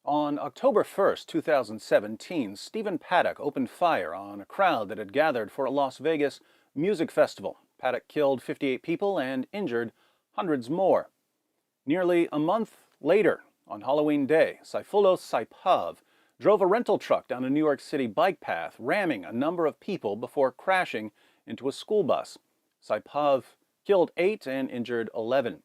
On October 1st, 2017, Stephen Paddock opened fire on a crowd that had gathered for a Las Vegas music festival. Paddock killed 58 people and injured hundreds more. Nearly a month later, on Halloween Day, Sayfullo Saipov drove a rental truck down a New York City bike path, ramming a number of people before crashing into a school bus. Saipov killed 8 and injured 11.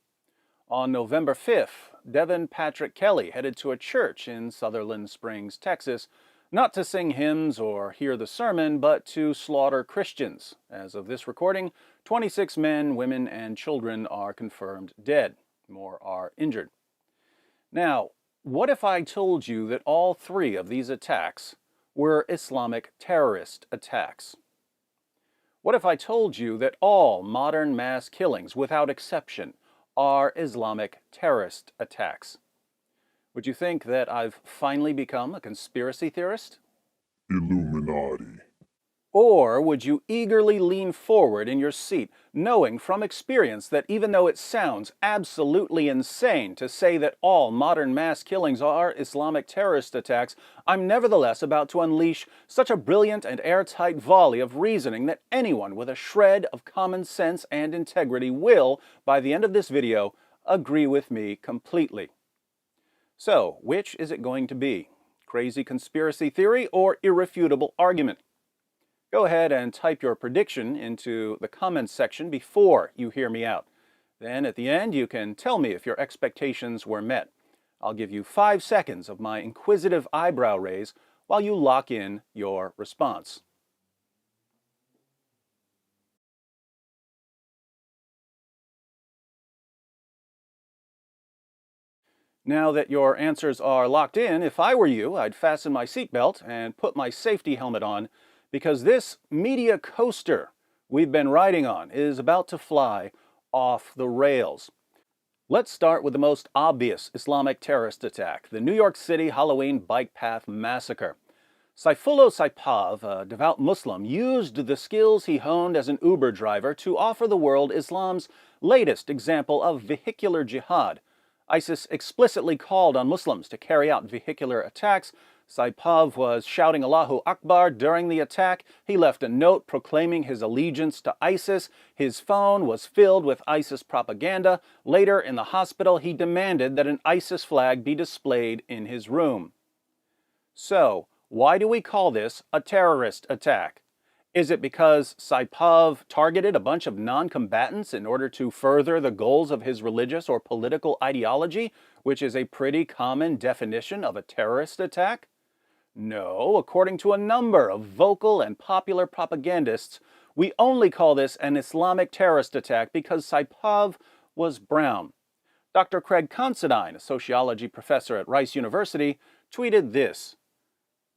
On November 5th, Devin Patrick Kelly headed to a church in Sutherland Springs, Texas, not to sing hymns or hear the sermon, but to slaughter Christians. As of this recording, 26 men, women, and children are confirmed dead. More are injured. Now, what if I told you that all three of these attacks were Islamic terrorist attacks? What if I told you that all modern mass killings, without exception, are Islamic terrorist attacks? Would you think that I've finally become a conspiracy theorist? Illuminati. Or would you eagerly lean forward in your seat, knowing from experience that even though it sounds absolutely insane to say that all modern mass killings are Islamic terrorist attacks, I'm nevertheless about to unleash such a brilliant and airtight volley of reasoning that anyone with a shred of common sense and integrity will, by the end of this video, agree with me completely. So, which is it going to be? Crazy conspiracy theory or irrefutable argument? Go ahead and type your prediction into the comments section before you hear me out. Then at the end, you can tell me if your expectations were met. I'll give you 5 seconds of my inquisitive eyebrow raise while you lock in your response. Now that your answers are locked in, if I were you, I'd fasten my seatbelt and put my safety helmet on, because this media coaster we've been riding on is about to fly off the rails. Let's start with the most obvious Islamic terrorist attack, the New York City Halloween bike path massacre. Sayfullo Saipov, a devout Muslim, used the skills he honed as an Uber driver to offer the world Islam's latest example of vehicular jihad. ISIS explicitly called on Muslims to carry out vehicular attacks. Saipov was shouting Allahu Akbar during the attack. He left a note proclaiming his allegiance to ISIS. His phone was filled with ISIS propaganda. Later, in the hospital, he demanded that an ISIS flag be displayed in his room. So, why do we call this a terrorist attack? Is it because Saipov targeted a bunch of non-combatants in order to further the goals of his religious or political ideology, which is a pretty common definition of a terrorist attack? No, according to a number of vocal and popular propagandists, we only call this an Islamic terrorist attack because Saipov was brown. Dr. Craig Considine, a sociology professor at Rice University, tweeted this: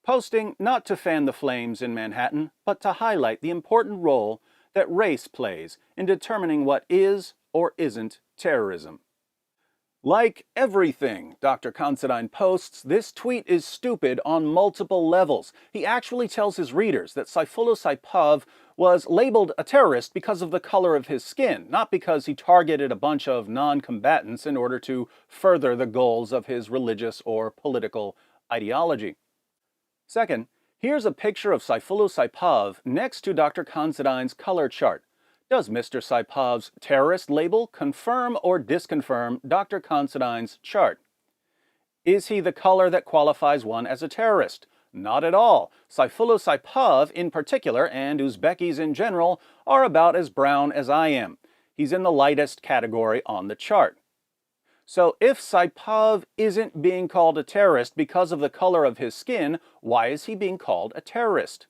posting not to fan the flames in Manhattan, but to highlight the important role that race plays in determining what is or isn't terrorism. Like everything Dr. Considine posts, this tweet is stupid on multiple levels. He actually tells his readers that Sayfullo Saipov was labeled a terrorist because of the color of his skin, not because he targeted a bunch of non-combatants in order to further the goals of his religious or political ideology. Second, here's a picture of Sayfullo Saipov next to Dr. Considine's color chart. Does Mr. Saipov's terrorist label confirm or disconfirm Dr. Considine's chart? Is he the color that qualifies one as a terrorist? Not at all. Sayfullo Saipov in particular, and Uzbekis in general, are about as brown as I am. He's in the lightest category on the chart. So if Saipov isn't being called a terrorist because of the color of his skin, why is he being called a terrorist?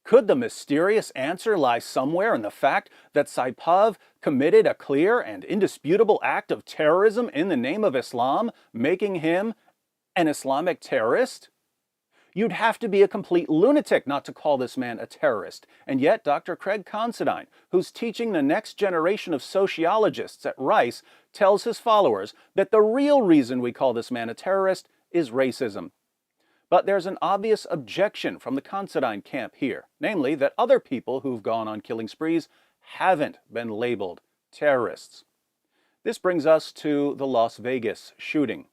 Could the mysterious answer lie somewhere in the fact that Saipov committed a clear and indisputable act of terrorism in the name of Islam, making him an Islamic terrorist? You'd have to be a complete lunatic not to call this man a terrorist. And yet Dr. Craig Considine, who's teaching the next generation of sociologists at Rice, tells his followers that the real reason we call this man a terrorist is racism. But there's an obvious objection from the Considine camp here, namely that other people who've gone on killing sprees haven't been labeled terrorists. This brings us to the Las Vegas shooting.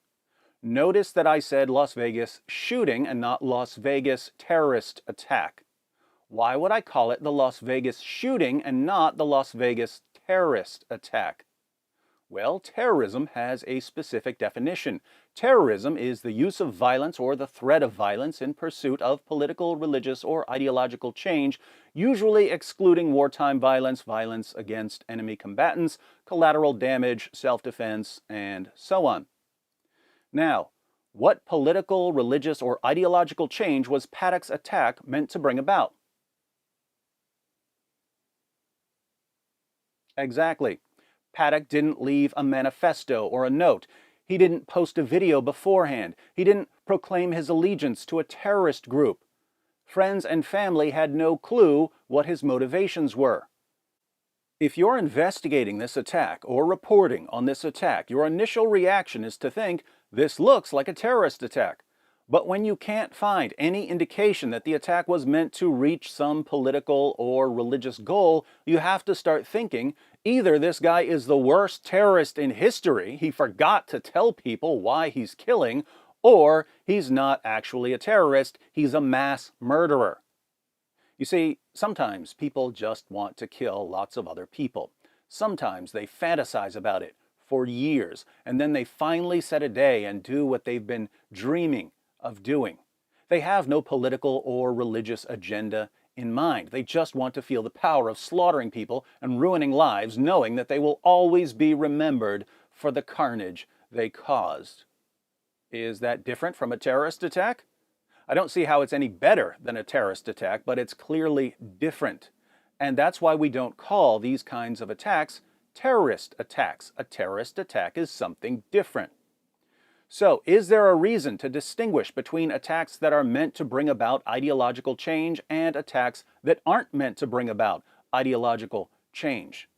Notice that I said Las Vegas shooting and not Las Vegas terrorist attack. Why would I call it the Las Vegas shooting and not the Las Vegas terrorist attack? Well, terrorism has a specific definition. Terrorism is the use of violence or the threat of violence in pursuit of political, religious, or ideological change, usually excluding wartime violence, violence against enemy combatants, collateral damage, self-defense, and so on. Now, what political, religious, or ideological change was Paddock's attack meant to bring about? Exactly. Paddock didn't leave a manifesto or a note. He didn't post a video beforehand. He didn't proclaim his allegiance to a terrorist group. Friends and family had no clue what his motivations were. If you're investigating this attack or reporting on this attack, your initial reaction is to think, this looks like a terrorist attack. But when you can't find any indication that the attack was meant to reach some political or religious goal, you have to start thinking, either this guy is the worst terrorist in history, he forgot to tell people why he's killing, or he's not actually a terrorist, he's a mass murderer. You see, sometimes people just want to kill lots of other people. Sometimes they fantasize about it for years, and then they finally set a day and do what they've been dreaming of doing. They have no political or religious agenda in mind. They just want to feel the power of slaughtering people and ruining lives, knowing that they will always be remembered for the carnage they caused. Is that different from a terrorist attack? I don't see how it's any better than a terrorist attack, but it's clearly different. And that's why we don't call these kinds of attacks terrorist attacks. A terrorist attack is something different. So, is there a reason to distinguish between attacks that are meant to bring about ideological change and attacks that aren't meant to bring about ideological change?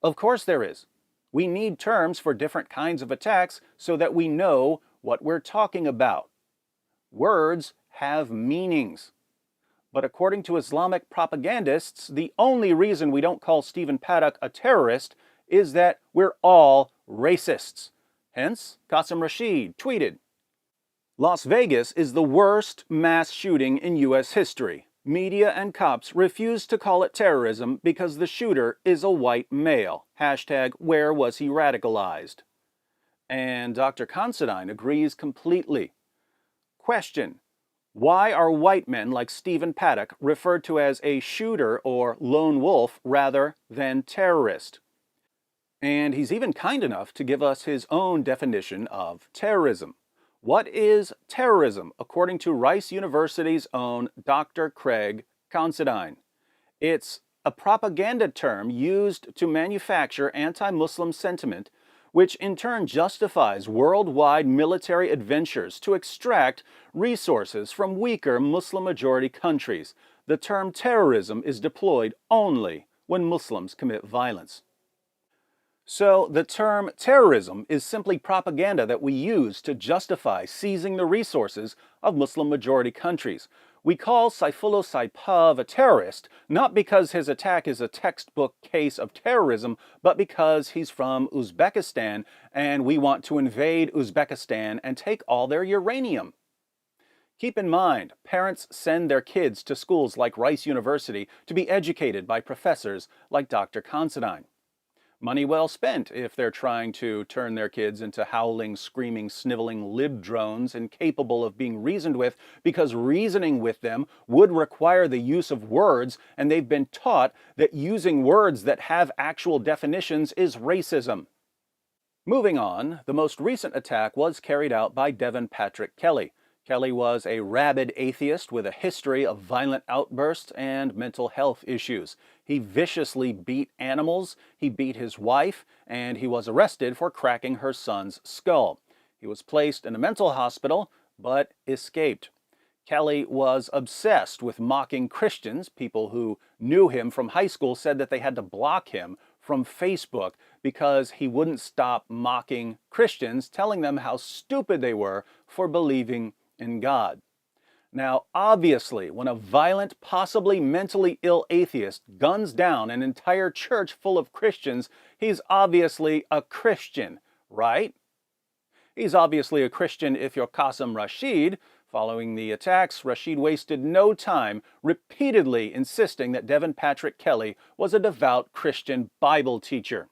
Of course there is. We need terms for different kinds of attacks so that we know what we're talking about. Words have meanings. But according to Islamic propagandists, the only reason we don't call Stephen Paddock a terrorist is that we're all racists. Hence, Qasim Rashid tweeted, Las Vegas is the worst mass shooting in U.S. history. Media and cops refuse to call it terrorism because the shooter is a white male. Hashtag, where was he radicalized? And Dr. Considine agrees completely. Question, why are white men like Stephen Paddock referred to as a shooter or lone wolf rather than terrorist? And he's even kind enough to give us his own definition of terrorism. What is terrorism, according to Rice University's own Dr. Craig Considine? It's a propaganda term used to manufacture anti-Muslim sentiment, which in turn justifies worldwide military adventures to extract resources from weaker Muslim-majority countries. The term terrorism is deployed only when Muslims commit violence. So the term terrorism is simply propaganda that we use to justify seizing the resources of Muslim-majority countries. We call Saifullah Saipov a terrorist, not because his attack is a textbook case of terrorism, but because he's from Uzbekistan and we want to invade Uzbekistan and take all their uranium. Keep in mind, parents send their kids to schools like Rice University to be educated by professors like Dr. Considine. Money well spent if they're trying to turn their kids into howling, screaming, sniveling lib drones incapable of being reasoned with because reasoning with them would require the use of words, and they've been taught that using words that have actual definitions is racism. Moving on, the most recent attack was carried out by Devin Patrick Kelly. Kelly was a rabid atheist with a history of violent outbursts and mental health issues. He viciously beat animals, he beat his wife, and he was arrested for cracking her son's skull. He was placed in a mental hospital, but escaped. Kelly was obsessed with mocking Christians. People who knew him from high school said that they had to block him from Facebook because he wouldn't stop mocking Christians, telling them how stupid they were for believing in God. Now, obviously, when a violent, possibly mentally ill atheist guns down an entire church full of Christians, he's obviously a Christian, right? He's obviously a Christian if you're Qasim Rashid. Following the attacks, Rashid wasted no time repeatedly insisting that Devin Patrick Kelly was a devout Christian Bible teacher.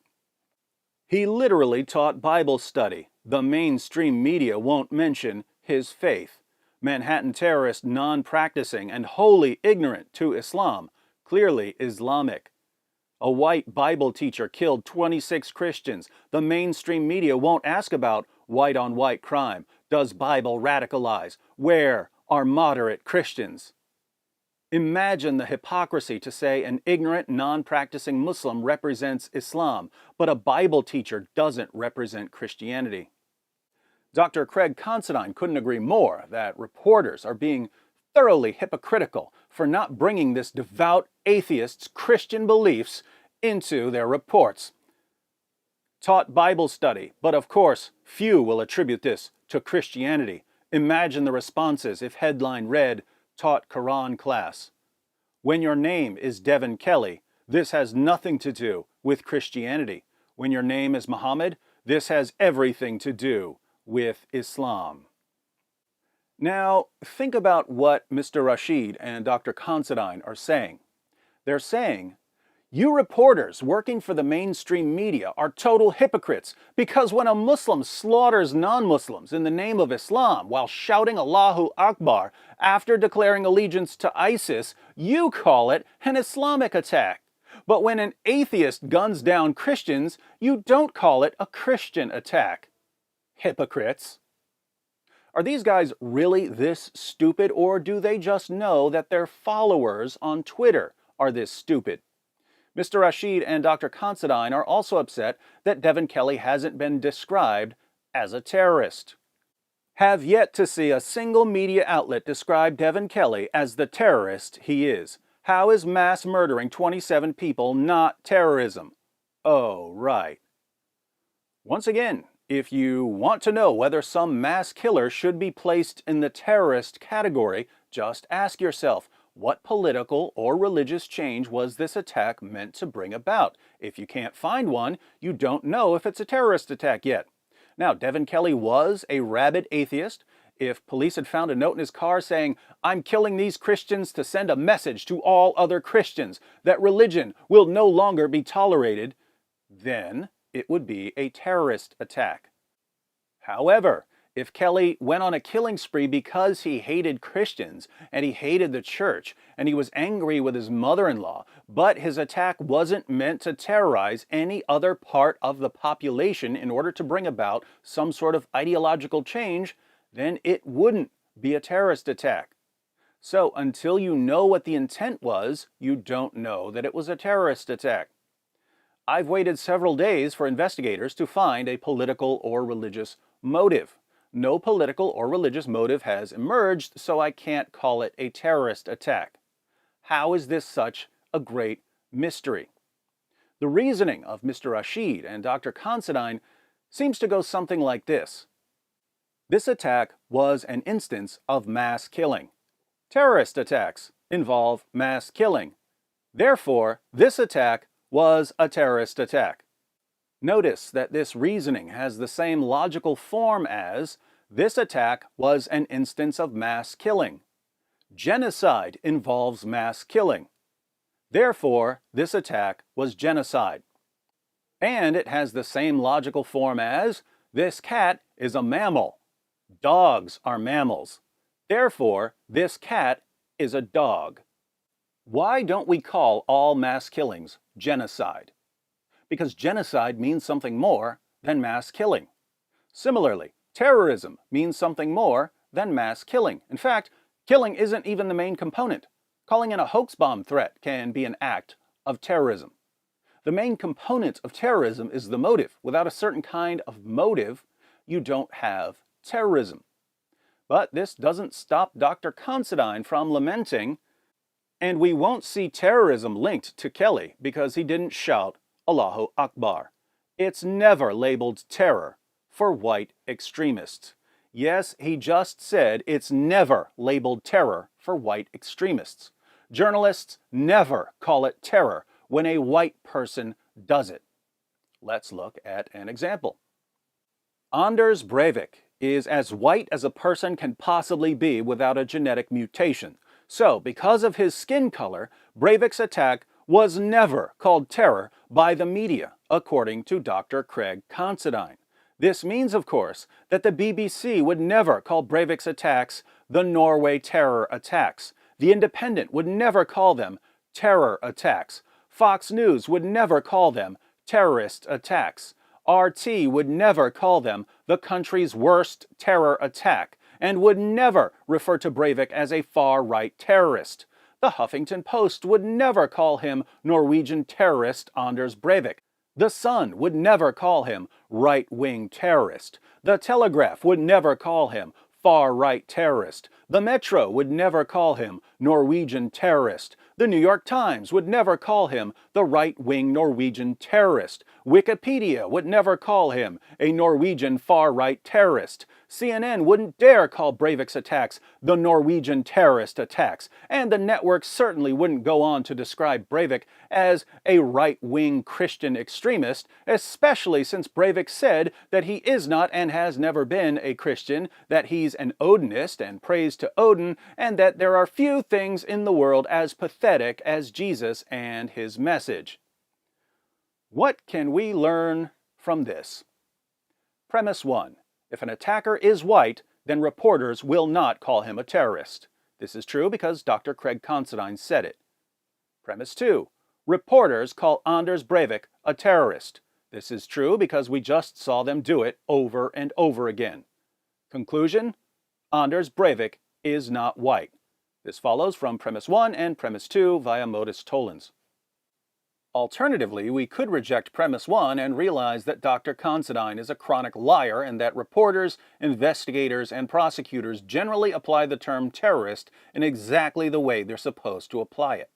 He literally taught Bible study. The mainstream media won't mention his faith. Manhattan terrorist non-practicing and wholly ignorant to Islam, clearly Islamic. A white Bible teacher killed 26 Christians. The mainstream media won't ask about white-on-white crime. Does Bible radicalize? Where are moderate Christians? Imagine the hypocrisy to say an ignorant, non-practicing Muslim represents Islam, but a Bible teacher doesn't represent Christianity. Dr. Craig Considine couldn't agree more that reporters are being thoroughly hypocritical for not bringing this devout atheist's Christian beliefs into their reports. Taught Bible study, but of course, few will attribute this to Christianity. Imagine the responses if headline read, "Taught Quran class." When your name is Devin Kelly, this has nothing to do with Christianity. When your name is Muhammad, this has everything to do with Islam. Now, think about what Mr. Rashid and Dr. Considine are saying. They're saying, you reporters working for the mainstream media are total hypocrites because when a Muslim slaughters non-Muslims in the name of Islam while shouting Allahu Akbar after declaring allegiance to ISIS, you call it an Islamic attack. But when an atheist guns down Christians, you don't call it a Christian attack. Hypocrites. Are these guys really this stupid, or do they just know that their followers on Twitter are this stupid? Mr. Rashid and Dr. Considine are also upset that Devin Kelly hasn't been described as a terrorist. Have yet to see a single media outlet describe Devin Kelly as the terrorist he is. How is mass murdering 27 people not terrorism? Oh, right. Once again, if you want to know whether some mass killer should be placed in the terrorist category, just ask yourself, what political or religious change was this attack meant to bring about? If you can't find one, you don't know if it's a terrorist attack yet. Now, Devin Kelly was a rabid atheist. If police had found a note in his car saying, "I'm killing these Christians to send a message to all other Christians that religion will no longer be tolerated," then it would be a terrorist attack. However, if Kelly went on a killing spree because he hated Christians and he hated the church and he was angry with his mother-in-law, but his attack wasn't meant to terrorize any other part of the population in order to bring about some sort of ideological change, then it wouldn't be a terrorist attack. So until you know what the intent was, you don't know that it was a terrorist attack. I've waited several days for investigators to find a political or religious motive. No political or religious motive has emerged, so I can't call it a terrorist attack. How is this such a great mystery? The reasoning of Mr. Rashid and Dr. Considine seems to go something like this. This attack was an instance of mass killing. Terrorist attacks involve mass killing. Therefore, this attack was a terrorist attack. Notice that this reasoning has the same logical form as this attack was an instance of mass killing. Genocide involves mass killing. Therefore, this attack was genocide. And it has the same logical form as this cat is a mammal. Dogs are mammals. Therefore, this cat is a dog. Why don't we call all mass killings genocide? Because genocide means something more than mass killing. Similarly, terrorism means something more than mass killing. In fact, killing isn't even the main component. Calling in a hoax bomb threat can be an act of terrorism. The main component of terrorism is the motive. Without a certain kind of motive, you don't have terrorism. But this doesn't stop Dr. Considine from lamenting, and we won't see terrorism linked to Kelly because he didn't shout Allahu Akbar. It's never labeled terror for white extremists. Yes, he just said it's never labeled terror for white extremists. Journalists never call it terror when a white person does it. Let's look at an example. Anders Breivik is as white as a person can possibly be without a genetic mutation. So, because of his skin color, Breivik's attack was never called terror by the media, according to Dr. Craig Considine. This means, of course, that the BBC would never call Breivik's attacks the Norway terror attacks. The Independent would never call them terror attacks. Fox News would never call them terrorist attacks. RT would never call them the country's worst terror attack and would never refer to Breivik as a far-right terrorist. The Huffington Post would never call him Norwegian terrorist Anders Breivik. The Sun would never call him right-wing terrorist. The Telegraph would never call him far-right terrorist. The Metro would never call him Norwegian terrorist. The New York Times would never call him the right-wing Norwegian terrorist. Wikipedia would never call him a Norwegian far-right terrorist. CNN wouldn't dare call Breivik's attacks the Norwegian terrorist attacks. And the network certainly wouldn't go on to describe Breivik as a right-wing Christian extremist, especially since Breivik said that he is not and has never been a Christian, that he's an Odinist and prays to Odin, and that there are few things in the world as pathetic as Jesus and his message. What can we learn from this? Premise 1. If an attacker is white, then reporters will not call him a terrorist. This is true because Dr. Craig Considine said it. Premise 2. Reporters call Anders Breivik a terrorist. This is true because we just saw them do it over and over again. Conclusion: Anders Breivik is not white. This follows from Premise 1 and Premise 2 via modus tollens. Alternatively, we could reject Premise 1 and realize that Dr. Considine is a chronic liar and that reporters, investigators, and prosecutors generally apply the term terrorist in exactly the way they're supposed to apply it.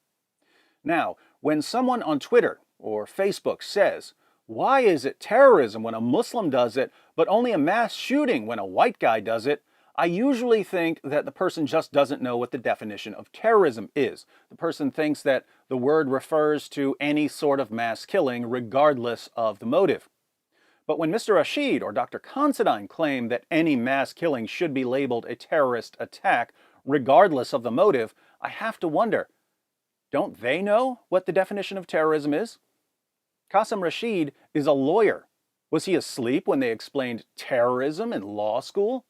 Now, when someone on Twitter or Facebook says, "Why is it terrorism when a Muslim does it, but only a mass shooting when a white guy does it?" I usually think that the person just doesn't know what the definition of terrorism is. The person thinks that the word refers to any sort of mass killing, regardless of the motive. But when Mr. Rashid or Dr. Considine claim that any mass killing should be labeled a terrorist attack, regardless of the motive, I have to wonder, don't they know what the definition of terrorism is? Qasim Rashid is a lawyer. Was he asleep when they explained terrorism in law school?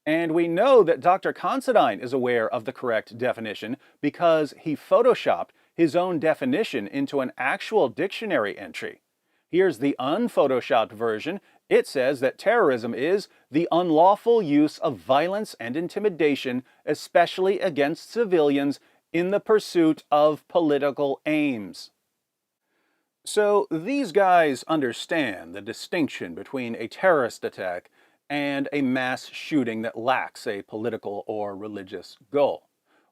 And we know that Dr. Considine is aware of the correct definition because he photoshopped his own definition into an actual dictionary entry. Here's the unphotoshopped version. It says that terrorism is the unlawful use of violence and intimidation, especially against civilians, in the pursuit of political aims. So these guys understand the distinction between a terrorist attack and a mass shooting that lacks a political or religious goal.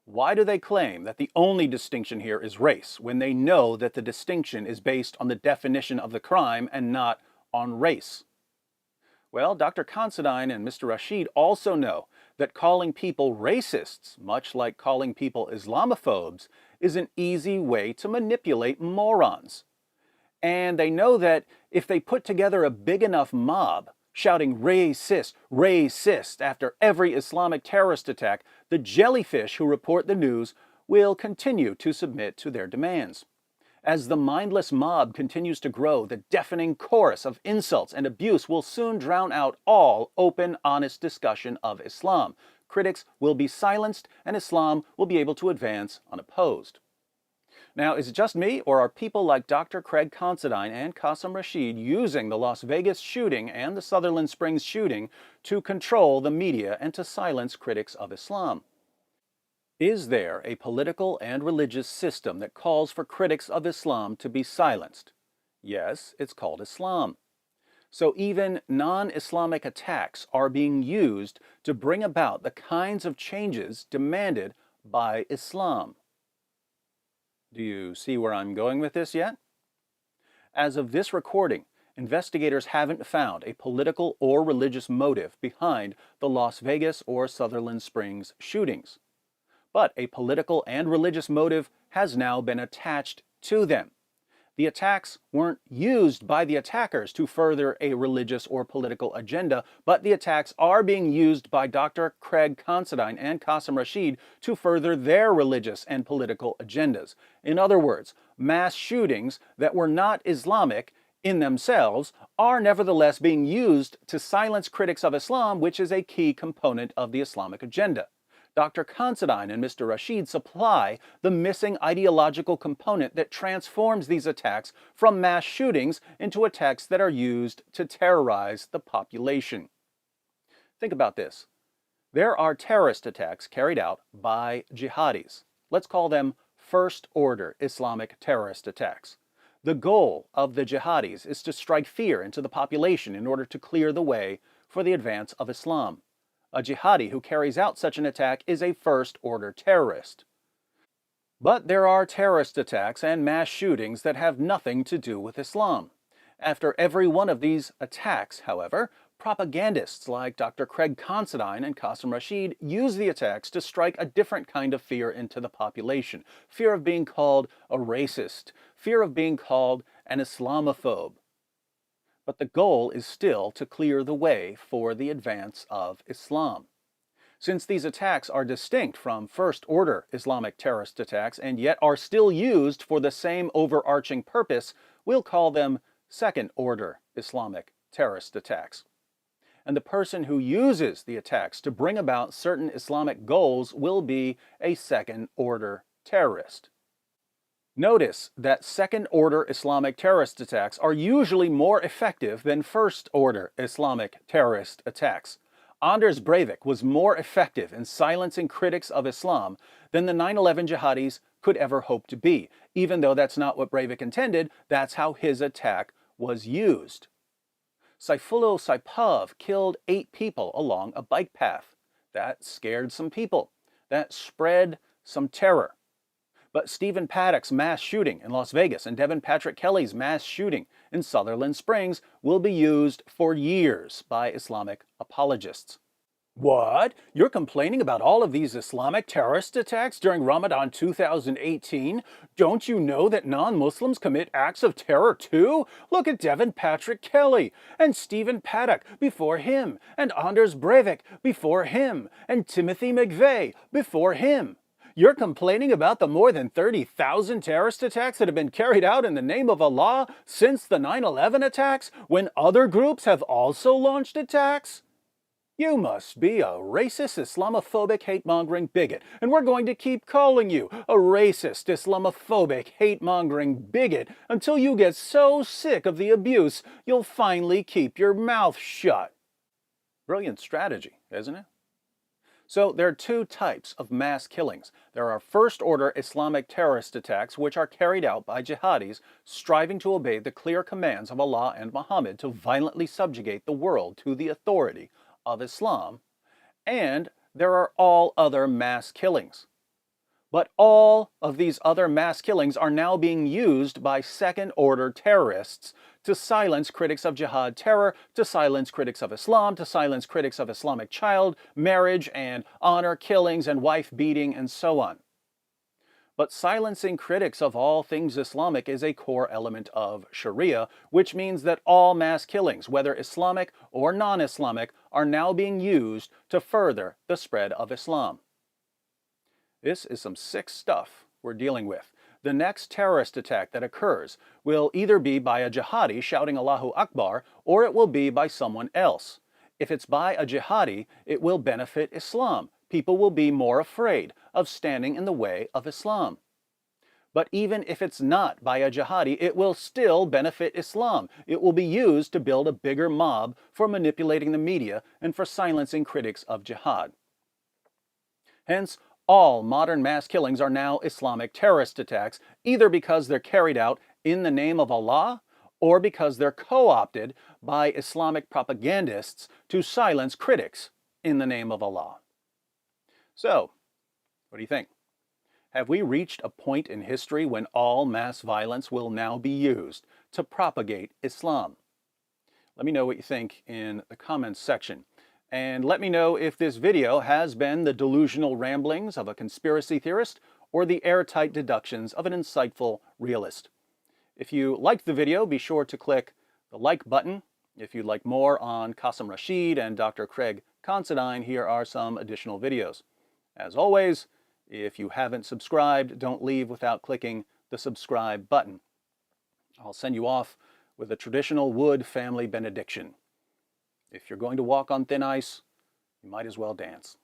Why do they claim that the only distinction here is race, when they know that the distinction is based on the definition of the crime and not on race? Well, Dr. Considine and Mr. Rashid also know that calling people racists, much like calling people Islamophobes, is an easy way to manipulate morons. And they know that if they put together a big enough mob, shouting racist, racist after every Islamic terrorist attack, the jellyfish who report the news will continue to submit to their demands. As the mindless mob continues to grow, the deafening chorus of insults and abuse will soon drown out all open, honest discussion of Islam. Critics will be silenced, and Islam will be able to advance unopposed. Now, is it just me, or are people like Dr. Craig Considine and Qasim Rashid using the Las Vegas shooting and the Sutherland Springs shooting to control the media and to silence critics of Islam? Is there a political and religious system that calls for critics of Islam to be silenced? Yes, it's called Islam. So even non-Islamic attacks are being used to bring about the kinds of changes demanded by Islam. Do you see where I'm going with this yet? As of this recording, investigators haven't found a political or religious motive behind the Las Vegas or Sutherland Springs shootings. But a political and religious motive has now been attached to them. The attacks weren't used by the attackers to further a religious or political agenda, but the attacks are being used by Dr. Craig Considine and Qasim Rashid to further their religious and political agendas. In other words, mass shootings that were not Islamic in themselves are nevertheless being used to silence critics of Islam, which is a key component of the Islamic agenda. Dr. Considine and Mr. Rashid supply the missing ideological component that transforms these attacks from mass shootings into attacks that are used to terrorize the population. Think about this. There are terrorist attacks carried out by jihadis. Let's call them first-order Islamic terrorist attacks. The goal of the jihadis is to strike fear into the population in order to clear the way for the advance of Islam. A jihadi who carries out such an attack is a first-order terrorist. But there are terrorist attacks and mass shootings that have nothing to do with Islam. After every one of these attacks, however, propagandists like Dr. Craig Considine and Qasim Rashid use the attacks to strike a different kind of fear into the population. Fear of being called a racist, fear of being called an Islamophobe. But the goal is still to clear the way for the advance of Islam. Since these attacks are distinct from first-order Islamic terrorist attacks and yet are still used for the same overarching purpose, we'll call them second-order Islamic terrorist attacks. And the person who uses the attacks to bring about certain Islamic goals will be a second-order terrorist. Notice that second-order Islamic terrorist attacks are usually more effective than first-order Islamic terrorist attacks. Anders Breivik was more effective in silencing critics of Islam than the 9/11 jihadis could ever hope to be. Even though that's not what Breivik intended, that's how his attack was used. Saifullah Saipov killed 8 people along a bike path. That scared some people. That spread some terror. But Stephen Paddock's mass shooting in Las Vegas and Devin Patrick Kelly's mass shooting in Sutherland Springs will be used for years by Islamic apologists. What? You're complaining about all of these Islamic terrorist attacks during Ramadan 2018? Don't you know that non-Muslims commit acts of terror too? Look at Devin Patrick Kelly, and Stephen Paddock before him, and Anders Breivik before him, and Timothy McVeigh before him. You're complaining about the more than 30,000 terrorist attacks that have been carried out in the name of Allah since the 9/11 attacks, when other groups have also launched attacks? You must be a racist, Islamophobic, hate-mongering bigot, and we're going to keep calling you a racist, Islamophobic, hate-mongering bigot until you get so sick of the abuse you'll finally keep your mouth shut. Brilliant strategy, isn't it? So there are 2 types of mass killings. There are first-order Islamic terrorist attacks which are carried out by jihadis striving to obey the clear commands of Allah and Muhammad to violently subjugate the world to the authority of Islam. And there are all other mass killings. But all of these other mass killings are now being used by second-order terrorists to silence critics of jihad terror, to silence critics of Islam, to silence critics of Islamic child marriage and honor killings and wife beating and so on. But silencing critics of all things Islamic is a core element of Sharia, which means that all mass killings, whether Islamic or non-Islamic, are now being used to further the spread of Islam. This is some sick stuff we're dealing with. The next terrorist attack that occurs will either be by a jihadi shouting Allahu Akbar, or it will be by someone else. If it's by a jihadi, it will benefit Islam. People will be more afraid of standing in the way of Islam. But even if it's not by a jihadi, it will still benefit Islam. It will be used to build a bigger mob for manipulating the media and for silencing critics of jihad. Hence, all modern mass killings are now Islamic terrorist attacks, either because they're carried out in the name of Allah or because they're co-opted by Islamic propagandists to silence critics in the name of Allah. So, what do you think? Have we reached a point in history when all mass violence will now be used to propagate Islam? Let me know what you think in the comments section. And let me know if this video has been the delusional ramblings of a conspiracy theorist or the airtight deductions of an insightful realist. If you liked the video, be sure to click the like button. If you'd like more on Qasim Rashid and Dr. Craig Considine, here are some additional videos. As always, if you haven't subscribed, don't leave without clicking the subscribe button. I'll send you off with a traditional Wood family benediction. If you're going to walk on thin ice, you might as well dance.